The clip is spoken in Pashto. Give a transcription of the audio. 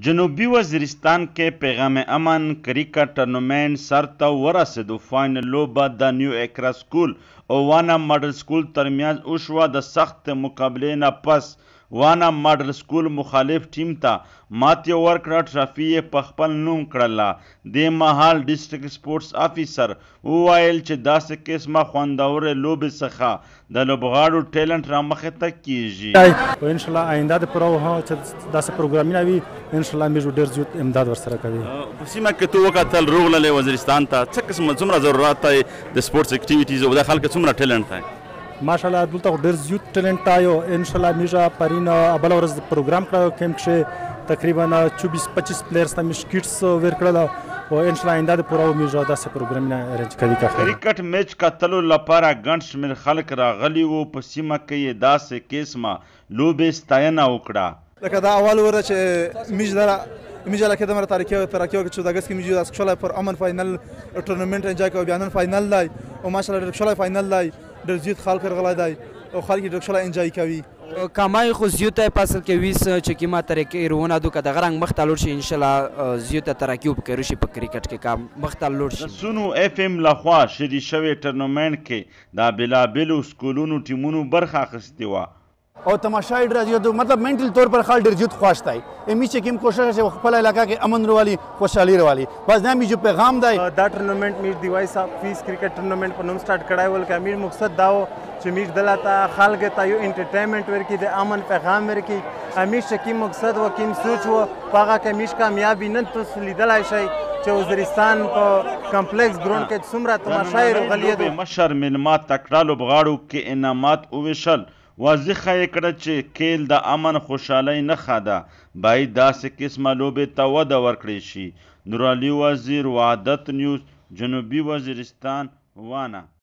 جنوبي وزیرستان کې پیغام امن کرکټ ټورنمنټ سر ته ورسېدو. فاینل لوبه د نیو اکرا سکول او وانا ماډل سکول ترمنځ وشوه. د سخت مقابلې نه پس وانا ماډل سکول مخالف ټیم ته ماتې ورکړه. ټرافي یې په خپل نوم کړله. د مهال ډسټرکټ سپورټس افیسر وویل چې داسې قسمه خوندورې لوبې څخه د لوبغاړو ټیلنټ رامخې ته کیږي. انشاءالله آینده د پرو چې داسې پروګرامونه وي انشاءالله موږ ډېر زیات امداد ورسره کوي. په سیمه کې تو وکتل روغللې وزیرستان ته څه قسمه څومره ضرورت دی د سپورټس اکټیویټیز او د خلکو څومره ټیلنټ دی؟ ماشاءالله دلته ډېر زیات ټیلنټ آیو. انشاءالله موږ پرین بله ورځ پروګرام کړی کیمپ کښې تقریبا 24-25 پلیئرز ته موږ کټس ورکړل او انشاءالله آینده د پوره موږ داسې پروګرامونه ارینج کوي. کرکټ میچ کتلو لپاره ګڼ شمېر خلک راغلي وو. په سیمه کې یې داسې قسمه لوبې ستاینه وکړه. لکه دا اول وره چې میج علاقه د مر تاریخي ورکړه چې د اگست کې میج د شولای پر امن فاینل ټورنمنت انجوای کوي. بیان فاینل دی او ماشاءالله د شولای فاینل دی ډېر زیات خلک راغلي دی او خلک د شولای انجوای کوي. کامای خو زیوته پاسل کې ویس چې کیما طریقې روونه دو کده غرنګ مختلور شي انشاءالله زیوته ترکیب کوي شي په کرکټ کې کام مختلور شي. سونو اف ام لخوا شری شوی ټورنمنت کې د بلابلو سکولونو ټیمونو برخه اخیستې وه او تماشا ډېر زیات مطلب منټل طور پر خال ډېر زیات خوښ دی. امی چې کوم کوشش چې خپل علاقہ کې امن روالي خوشحالي روالي بس دا می جو پیغام دی. دا ټورنمنٹ میر دیوای صاحب فیس کرکټ ټورنمنٹ په نوم سٹارټ کړای ول که میر مقصد دا و چې میر دلته خلک ته یو انټرټینمنټ ورکړي د امن پیغام ورکړي. امیر چې کوم مقصد و کوم سوچ و په هغه کې میر کامیابي نن تاسو لیدلی شئ چې وزیرستان په کمپلیکس ګراوند کې څومره تماشای راغلي دي. مشر میلمه تکړه لوبغاړو کې انعامات وویشل. واضحه یې کړه چې کیل د امن خوشحالۍ نښه ده. باید داسې قسمه لوبې ته وده ورکړی شي. نورعلي وزیر، وحدت نیوز، جنوبي وزیرستان، وانا.